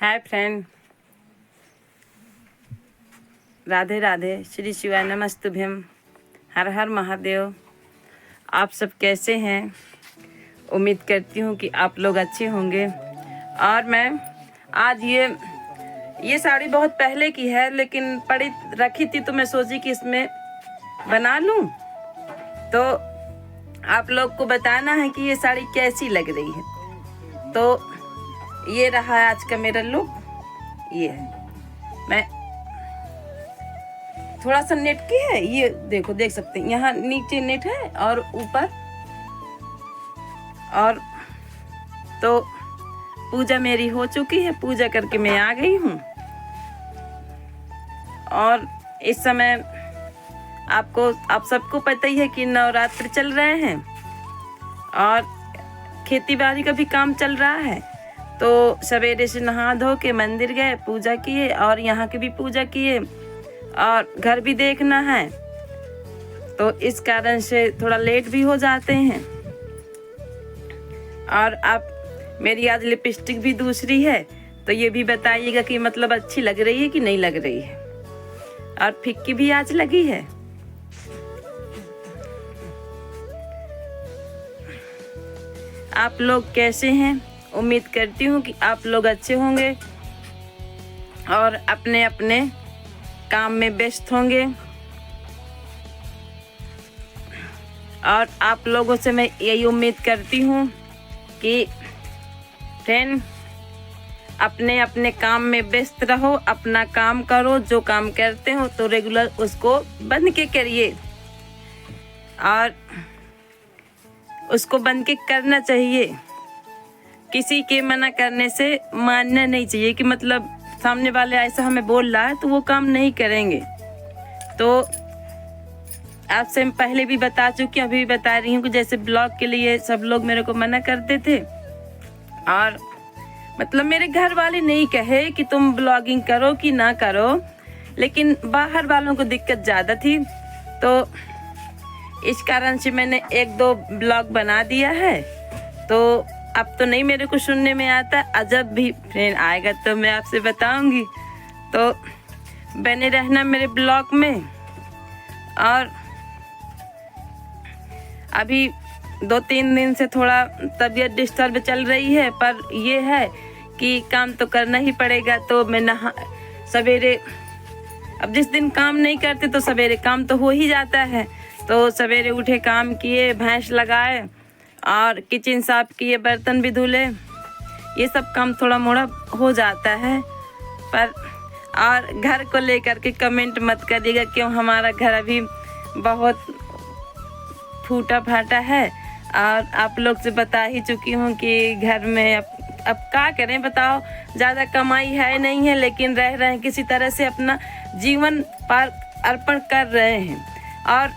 Hi friend, Radhe Radhe, Shri शिवाय नमस्तुभ्यम, हर हर महादेव। आप सब कैसे हैं? उम्मीद करती हूँ कि आप लोग अच्छे होंगे। और मैं आज ये साड़ी बहुत पहले की है, लेकिन पड़ी रखी थी तो मैं सोची कि इसमें बना लूँ, तो आप लोग को बताना है कि ये साड़ी कैसी लग रही है। तो ये रहा है आज का मेरा लुक। ये है, मैं थोड़ा सा नेट की है, ये देखो, देख सकते हैं यहाँ नीचे नेट है और ऊपर। और तो पूजा मेरी हो चुकी है, पूजा करके मैं आ गई हूँ। और इस समय आप सबको पता ही है कि नवरात्र चल रहे हैं और खेती बाड़ी का भी काम चल रहा है। तो सवेरे से नहा धो के मंदिर गए, पूजा किए और यहाँ की भी पूजा किए और घर भी देखना है, तो इस कारण से थोड़ा लेट भी हो जाते हैं। और आप मेरी आज लिपस्टिक भी दूसरी है, तो ये भी बताइएगा कि मतलब अच्छी लग रही है कि नहीं लग रही है। और फिक्की भी आज लगी है। आप लोग कैसे हैं? उम्मीद करती हूँ कि आप लोग अच्छे होंगे और अपने अपने काम में व्यस्त होंगे। और आप लोगों से मैं यही उम्मीद करती हूँ कि फ्रेंड अपने अपने काम में व्यस्त रहो, अपना काम करो, जो काम करते हो तो रेगुलर उसको बन के करिए और उसको बन के करना चाहिए। किसी के मना करने से मानना नहीं चाहिए कि मतलब सामने वाले ऐसा हमें बोल रहा है तो वो काम नहीं करेंगे। तो आपसे मैं पहले भी बता चुकी हूँ, अभी भी बता रही हूँ कि जैसे ब्लॉग के लिए सब लोग मेरे को मना करते थे और मतलब मेरे घर वाले नहीं कहे कि तुम ब्लॉगिंग करो कि ना करो, लेकिन बाहर वालों को दिक्कत ज़्यादा थी, तो इस कारण से मैंने एक दो ब्लॉग बना दिया है। तो अब तो नहीं मेरे को सुनने में आता, जब भी फ्रेंड आएगा तो मैं आपसे बताऊंगी। तो बने रहना मेरे ब्लॉग में। और अभी 2-3 दिन से थोड़ा तबीयत डिस्टर्ब चल रही है, पर ये है कि काम तो करना ही पड़ेगा। तो मैं सवेरे, अब जिस दिन काम नहीं करते तो सवेरे काम तो हो ही जाता है। तो सवेरे उठे, काम किए, भैंस लगाए और किचन साफ किए, बर्तन भी धुले, ये सब काम थोड़ा मोड़ा हो जाता है। पर और घर को लेकर के कमेंट मत करिएगा, क्यों हमारा घर अभी बहुत फूटा फाटा है। और आप लोग से बता ही चुकी हूँ कि घर में अब क्या करें बताओ, ज़्यादा कमाई है नहीं है, लेकिन रह रहे हैं, किसी तरह से अपना जीवन पार अर्पण कर रहे हैं। और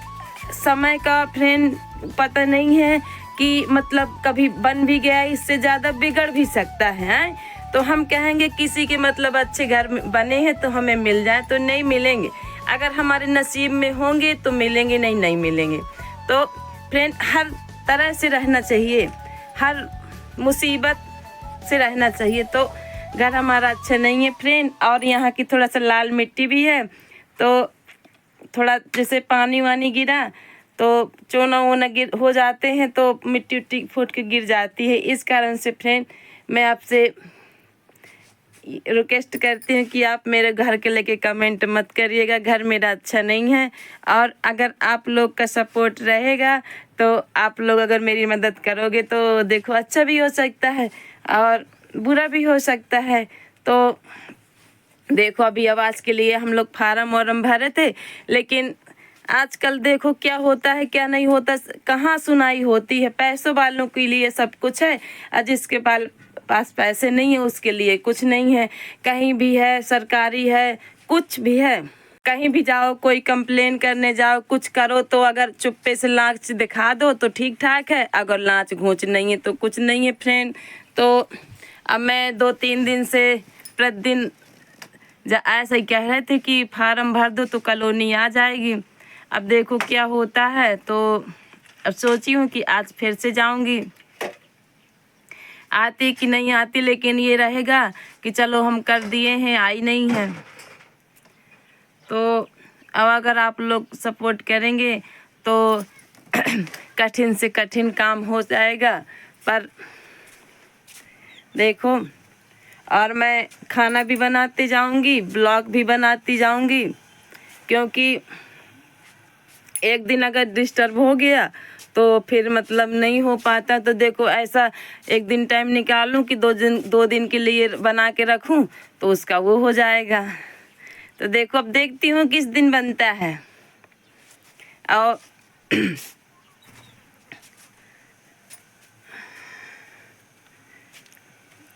समय का फ्रेंड पता नहीं है कि मतलब कभी बन भी गया, इससे ज़्यादा बिगड़ भी सकता है। तो हम कहेंगे किसी के मतलब अच्छे घर में बने हैं तो हमें मिल जाए, तो नहीं मिलेंगे। अगर हमारे नसीब में होंगे तो मिलेंगे, नहीं मिलेंगे। तो फ्रेंड हर तरह से रहना चाहिए, हर मुसीबत से रहना चाहिए। तो घर हमारा अच्छा नहीं है फ्रेंड, और यहाँ की थोड़ा सा लाल मिट्टी भी है, तो थोड़ा जैसे पानी वानी गिरा तो चोना वोना हो जाते हैं, तो मिट्टी उट्टी फूट के गिर जाती है। इस कारण से फ्रेंड मैं आपसे रिक्वेस्ट करती हूँ कि आप मेरे घर के लेके कमेंट मत करिएगा, घर मेरा अच्छा नहीं है। और अगर आप लोग का सपोर्ट रहेगा तो आप लोग अगर मेरी मदद करोगे तो देखो अच्छा भी हो सकता है और बुरा भी हो सकता है। तो देखो अभी आवाज़ के लिए हम लोग फार्म वार्म भरे थे, लेकिन आजकल देखो क्या होता है क्या नहीं होता, कहाँ सुनाई होती है। पैसों वालों के लिए सब कुछ है और जिसके पास पैसे नहीं है उसके लिए कुछ नहीं है। कहीं भी है, सरकारी है, कुछ भी है, कहीं भी जाओ, कोई कंप्लेन करने जाओ, कुछ करो, तो अगर चुप्पे से लांच दिखा दो तो ठीक ठाक है, अगर लांच घूंच नहीं है तो कुछ नहीं है फ्रेंड। तो अब मैं 2-3 दिन से प्रतिदिन ऐसा ही कह रहे थे कि फार्म भर दो तो कॉलोनी आ जाएगी। अब देखो क्या होता है। तो अब सोची हूँ कि आज फिर से जाऊंगी। आती कि नहीं आती, लेकिन ये रहेगा कि चलो हम कर दिए हैं, आई नहीं है। तो अब अगर आप लोग सपोर्ट करेंगे तो कठिन से कठिन काम हो जाएगा। पर देखो, और मैं खाना भी बनाती जाऊंगी, ब्लॉग भी बनाती जाऊंगी, क्योंकि एक दिन अगर डिस्टर्ब हो गया तो फिर मतलब नहीं हो पाता। तो देखो, ऐसा एक दिन टाइम निकालूं कि 2 दिन के लिए बना के रखूं तो उसका वो हो जाएगा। तो देखो, अब देखती हूँ किस दिन बनता है। और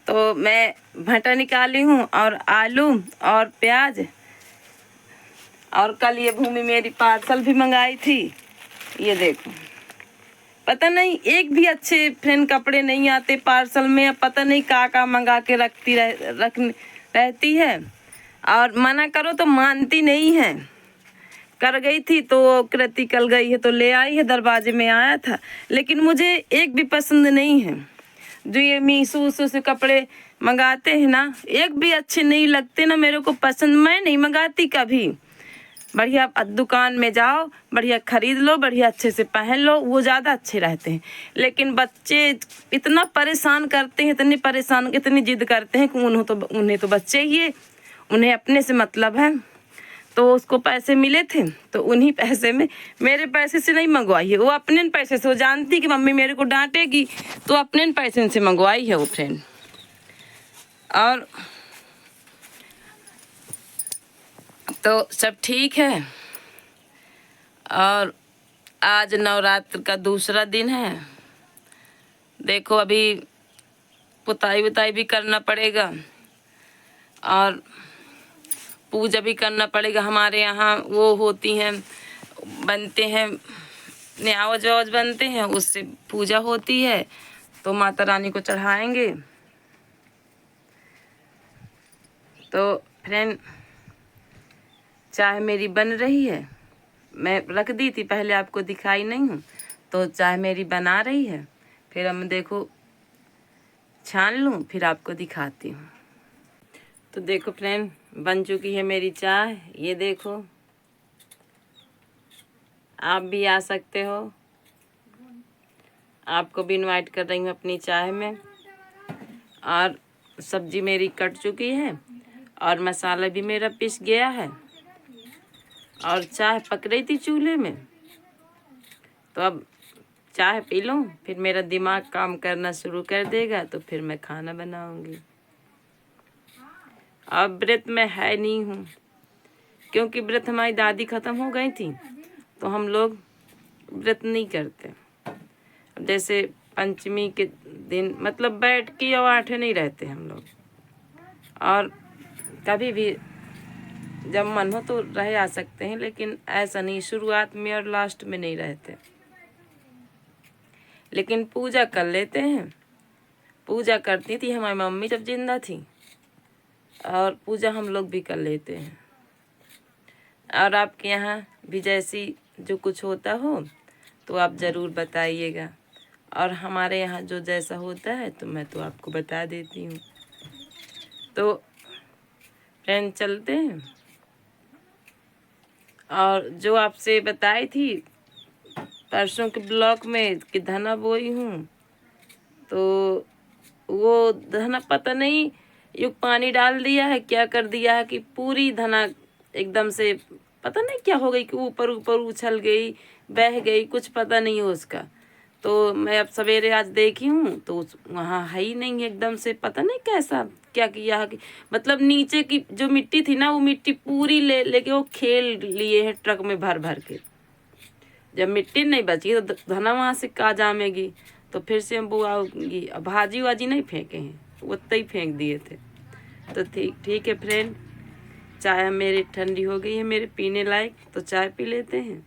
तो मैं भंटा निकाली हूँ और आलू और प्याज, और कल ये भूमि मेरी पार्सल भी मंगाई थी। ये देखो, पता नहीं एक भी अच्छे फ्रेंड कपड़े नहीं आते पार्सल में। अब पता नहीं का मंगा के रहती है, और मना करो तो मानती नहीं है। कर गई थी तो कृति कल गई है तो ले आई है, दरवाजे में आया था, लेकिन मुझे एक भी पसंद नहीं है। जो ये मीशो से कपड़े मंगाते हैं ना, एक भी अच्छे नहीं लगते ना, मेरे को पसंद। मैं नहीं मंगाती कभी। बढ़िया दुकान में जाओ, बढ़िया खरीद लो, बढ़िया अच्छे से पहन लो, वो ज़्यादा अच्छे रहते हैं। लेकिन बच्चे इतना परेशान करते हैं, इतनी जिद करते हैं कि उन्हें तो बच्चे ही है, उन्हें अपने से मतलब है। तो उसको पैसे मिले थे तो उन्हीं पैसे में, मेरे पैसे से नहीं मंगवाई है वो, अपने पैसे से। वो जानती कि मम्मी मेरे को डांटेगी, तो अपने पैसे से मंगवाई है वो फ्रेंड। और तो सब ठीक है। और आज नवरात्र का दूसरा दिन है। देखो, अभी पुताई वुताई भी करना पड़ेगा और पूजा भी करना पड़ेगा। हमारे यहाँ वो होती हैं, बनते हैं न्यावज वावज बनते हैं, उससे पूजा होती है, तो माता रानी को चढ़ाएंगे। तो फ्रेंड, चाय मेरी बन रही है, मैं रख दी थी पहले, आपको दिखाई नहीं हूँ, तो चाय मेरी बना रही है। फिर हम देखो छान लूँ, फिर आपको दिखाती हूँ। तो देखो फ्रेंड, बन चुकी है मेरी चाय। ये देखो, आप भी आ सकते हो, आपको भी इनवाइट कर रही हूँ अपनी चाय में। और सब्जी मेरी कट चुकी है और मसाला भी मेरा पिस गया है, और चाय पक रही थी चूल्हे में। तो अब चाय पी लूँ, फिर मेरा दिमाग काम करना शुरू कर देगा, तो फिर मैं खाना बनाऊंगी। अब व्रत में है नहीं हूँ, क्योंकि व्रत हमारी दादी ख़त्म हो गई थी, तो हम लोग व्रत नहीं करते। जैसे पंचमी के दिन मतलब बैठ के और आठे नहीं रहते हम लोग, और कभी भी जब मन हो तो रह आ सकते हैं, लेकिन ऐसा नहीं शुरुआत में और लास्ट में नहीं रहते। लेकिन पूजा कर लेते हैं। पूजा करती थी हमारी मम्मी जब जिंदा थी, और पूजा हम लोग भी कर लेते हैं। और आपके यहाँ भी जैसी जो कुछ होता हो तो आप ज़रूर बताइएगा, और हमारे यहाँ जो जैसा होता है तो मैं तो आपको बता देती हूँ। तो फ्रेंड, चलते हैं। और जो आपसे बताई थी परसों के ब्लॉग में कि धना बोई हूँ, तो वो धना पता नहीं युग पानी डाल दिया है, क्या कर दिया है कि पूरी धना एकदम से पता नहीं क्या हो गई कि ऊपर ऊपर उछल गई, बह गई, कुछ पता नहीं है उसका। तो मैं अब सवेरे आज देखी हूँ तो वहाँ है ही नहीं, एकदम से पता नहीं कैसा क्या किया है कि मतलब नीचे की जो मिट्टी थी ना, वो मिट्टी पूरी लेके वो खेल लिए हैं ट्रक में भर भर के। जब मिट्टी नहीं बची तो धना वहाँ से कहाँ जामेगी, तो फिर से हम बुआऊंगी। अब भाजी वाजी नहीं फेंके हैं, उतना ही फेंक दिए थे। तो ठीक है फ्रेंड, चाय मेरी ठंडी हो गई है मेरे पीने लायक, तो चाय पी लेते हैं।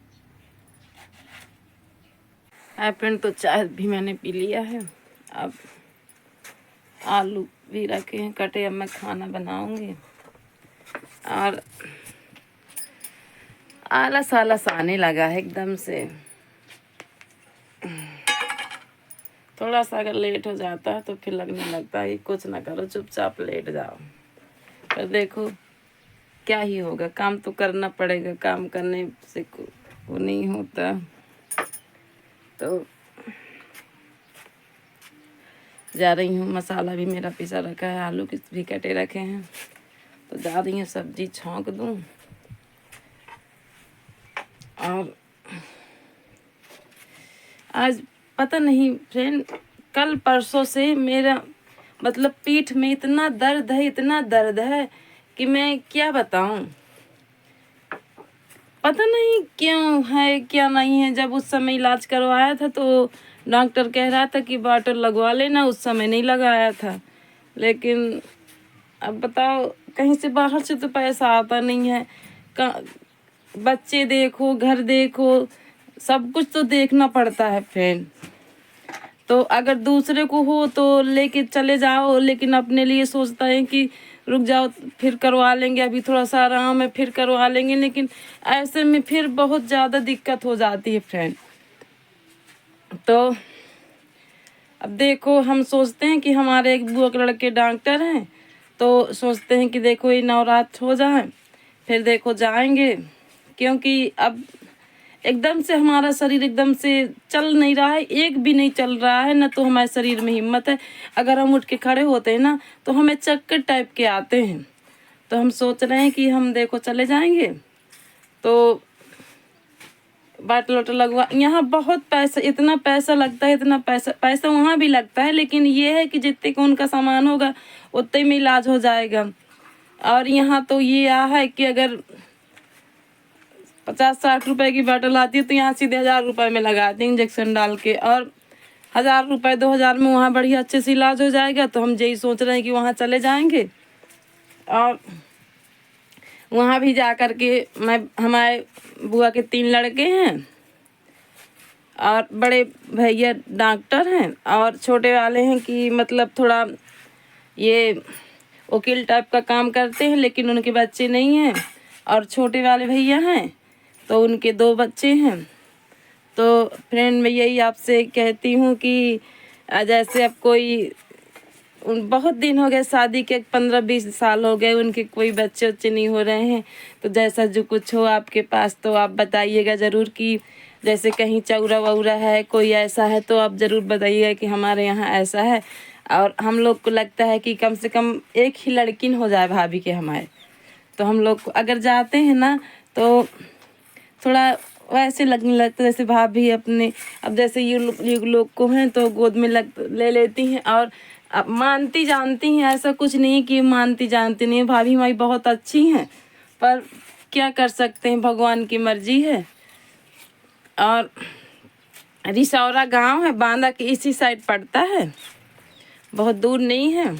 हाय फ्रेंड, तो चाय भी मैंने पी लिया है। अब आलू भी रखे हैं कटे, अब मैं खाना बनाऊंगी। और आलस आलस आने लगा है एकदम से। थोड़ा सा अगर लेट हो जाता है तो फिर लगने लगता है कि कुछ ना करो, चुपचाप लेट जाओ। पर देखो क्या ही होगा, काम तो करना पड़ेगा, काम करने से वो नहीं होता। तो जा रही हूँ, मसाला भी मेरा पिसा रखा है, आलू भी कटे रखे हैं, तो जा रही हूँ सब्जी छौंक दूँ। और आज पता नहीं फ्रेंड, कल परसों से मेरा मतलब पीठ में इतना दर्द है, इतना दर्द है कि मैं क्या बताऊं। पता नहीं क्यों है क्या नहीं है। जब उस समय इलाज करवाया था तो डॉक्टर कह रहा था कि वाटर लगवा लेना, उस समय नहीं लगाया था। लेकिन अब बताओ, कहीं से बाहर से तो पैसा आता नहीं है, बच्चे देखो, घर देखो, सब कुछ तो देखना पड़ता है फ्रेंड। तो अगर दूसरे को हो तो लेके चले जाओ, लेकिन अपने लिए सोचता है कि रुक जाओ फिर करवा लेंगे, अभी थोड़ा सा आराम है फिर करवा लेंगे। लेकिन ऐसे में फिर बहुत ज़्यादा दिक्कत हो जाती है फ्रेंड। तो अब देखो, हम सोचते हैं कि हमारे एक बुआ के लड़के डॉक्टर हैं, तो सोचते हैं कि देखो ये नवरात्र हो जाए फिर देखो जाएंगे, क्योंकि अब एकदम से हमारा शरीर एकदम से चल नहीं रहा है, एक भी नहीं चल रहा है ना, तो हमारे शरीर में हिम्मत है। अगर हम उठ के खड़े होते हैं ना तो हमें चक्कर टाइप के आते हैं। तो हम सोच रहे हैं कि हम देखो चले जाएंगे, तो बाटल वाटल लगवा। यहाँ बहुत पैसा, इतना पैसा लगता है, इतना पैसा वहाँ भी लगता है, लेकिन ये है कि जितने का उनका सामान होगा उतने में इलाज हो जाएगा। और यहाँ तो ये है कि अगर 50-60 रुपए की बाटल आती है तो यहाँ सीधे 1000 रुपए में लगाते हैं इंजेक्शन डाल के, और 1000 रुपए 2000 में वहाँ बढ़िया अच्छे से इलाज हो जाएगा। तो हम यही सोच रहे हैं कि वहाँ चले जाएंगे। और वहाँ भी जा कर के हमारे बुआ के 3 लड़के हैं और बड़े भैया डॉक्टर हैं, और छोटे वाले हैं कि मतलब थोड़ा ये वकील टाइप का काम करते हैं, लेकिन उनके बच्चे नहीं हैं। और छोटे वाले भैया हैं तो उनके 2 बच्चे हैं। तो फ्रेंड मैं यही आपसे कहती हूँ कि जैसे अब कोई बहुत दिन हो गए शादी के, 15-20 साल हो गए, उनके कोई बच्चे नहीं हो रहे हैं। तो जैसा जो कुछ हो आपके पास तो आप बताइएगा ज़रूर, कि जैसे कहीं चौरा वौरा है, कोई ऐसा है तो आप ज़रूर बताइएगा कि हमारे यहाँ ऐसा है। और हम लोग को लगता है कि कम से कम एक ही लड़की हो जाए भाभी के हमारे। तो हम लोग अगर जाते हैं ना तो थोड़ा वैसे लगने लगता है जैसे भाभी अपने, अब जैसे ये लोग को हैं तो गोद में ले लेती हैं, और अब मानती जानती हैं। ऐसा कुछ नहीं कि मानती जानती नहीं, भाभी हमारी बहुत अच्छी हैं, पर क्या कर सकते हैं, भगवान की मर्जी है। और रिसौरा गांव है, बांदा के इसी साइड पड़ता है, बहुत दूर नहीं है।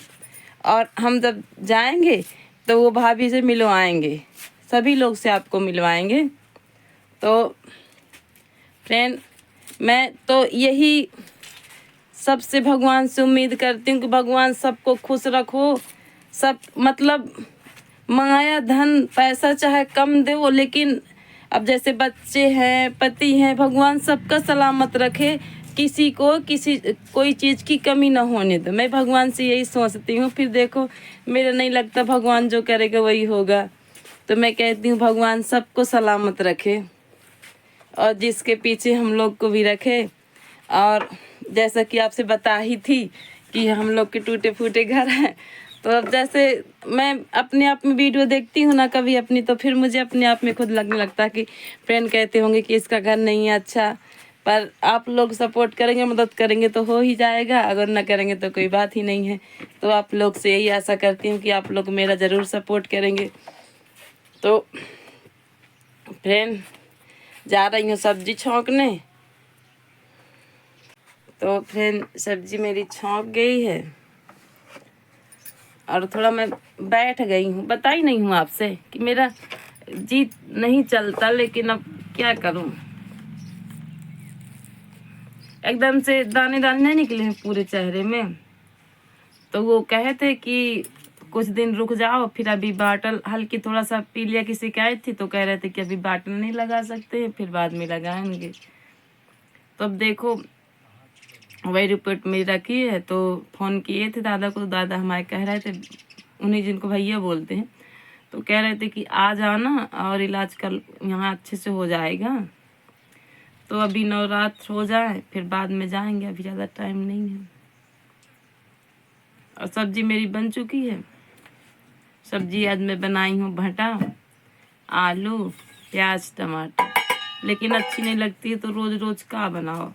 और हम जब जाएंगे तो वो भाभी से मिलवाएंगे, सभी लोग से आपको मिलवाएंगे। तो फ्रेंड मैं तो यही सबसे भगवान से उम्मीद करती हूँ कि भगवान सबको खुश रखो। सब मतलब माया धन पैसा चाहे कम दे वो, लेकिन अब जैसे बच्चे हैं, पति हैं, भगवान सबका सलामत रखे, किसी को कोई चीज़ की कमी ना होने दो। मैं भगवान से यही सोचती हूँ। फिर देखो मेरा नहीं लगता भगवान जो करेगा वही होगा। तो मैं कहती हूँ भगवान सबको सलामत रखे, और जिसके पीछे हम लोग को भी रखे। और जैसा कि आपसे बता ही थी कि हम लोग के टूटे फूटे घर हैं, तो अब जैसे मैं अपने आप में वीडियो देखती हूँ ना कभी अपनी, तो फिर मुझे अपने आप में खुद लगने लगता है कि फ्रेंड कहते होंगे कि इसका घर नहीं है अच्छा। पर आप लोग सपोर्ट करेंगे, मदद करेंगे तो हो ही जाएगा, अगर ना करेंगे तो कोई बात ही नहीं है। तो आप लोग से यही आशा करती हूँ कि आप लोग मेरा ज़रूर सपोर्ट करेंगे। तो फ्रेंड जा रही हूँ सब्जी छौंकने। तो फ्रेंड सब्जी मेरी छौंक गई है, और थोड़ा मैं बैठ गई हूँ। बताई नहीं हूँ आपसे कि मेरा जी नहीं चलता, लेकिन अब क्या करूँ, एकदम से दाने दाने नहीं निकले हैं पूरे चेहरे में। तो वो कहे थे कि कुछ दिन रुक जाओ, फिर अभी बाटल हल्की थोड़ा सा पीलिया की शिकायत थी, तो कह रहे थे कि अभी बाटल नहीं लगा सकते, फिर बाद में लगाएंगे। तो अब देखो वही रिपोर्ट मेरी रखी है। तो फ़ोन किए थे दादा को, दादा हमारे कह रहे थे, उन्हीं जिनको भैया बोलते हैं, तो कह रहे थे कि आ जाना और इलाज कर यहाँ अच्छे से हो जाएगा। तो अभी नवरात्र हो जाए फिर बाद में जाएंगे, अभी ज़्यादा टाइम नहीं है। और सब्जी मेरी बन चुकी है। सब्जी आज मैं बनाई हूँ भटा, आलू, प्याज, टमाटर। लेकिन अच्छी नहीं लगती है तो रोज रोज का बनाओ,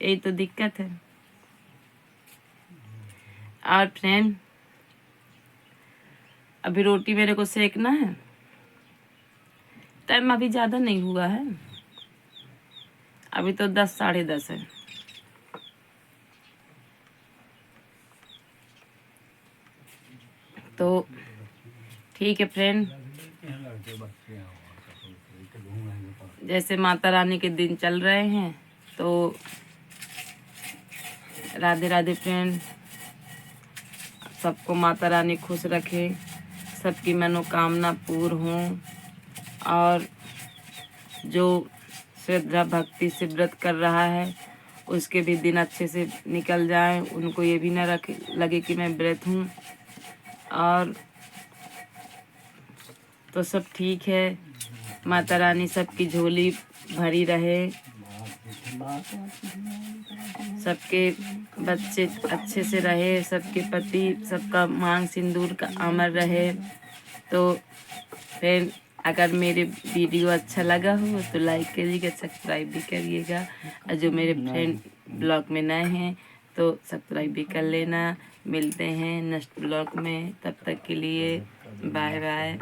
यही तो दिक्कत है। और फ्रेंड, अभी रोटी मेरे को सेकना है। टाइम अभी ज़्यादा नहीं हुआ है, अभी तो 10 साढ़े 10 है। तो ठीक है फ्रेंड, जैसे माता रानी के दिन चल रहे हैं तो राधे राधे फ्रेंड। सबको माता रानी खुश रखे, सबकी मनोकामना पूर्ण हो, और जो श्रद्धा भक्ति से व्रत कर रहा है उसके भी दिन अच्छे से निकल जाए, उनको ये भी ना लगे कि मैं व्रत हूँ। और तो सब ठीक है, माता रानी सबकी झोली भरी रहे, सबके बच्चे अच्छे से रहे, सबके पति सबका मांग सिंदूर का अमर रहे। तो फिर अगर मेरे वीडियो अच्छा लगा हो तो लाइक करिएगा, सब्सक्राइब भी करिएगा, और जो मेरे फ्रेंड ब्लॉग में नए हैं तो सब्सक्राइब भी कर लेना। मिलते हैं नेक्स्ट ब्लॉग में, तब तक के लिए बाय बाय।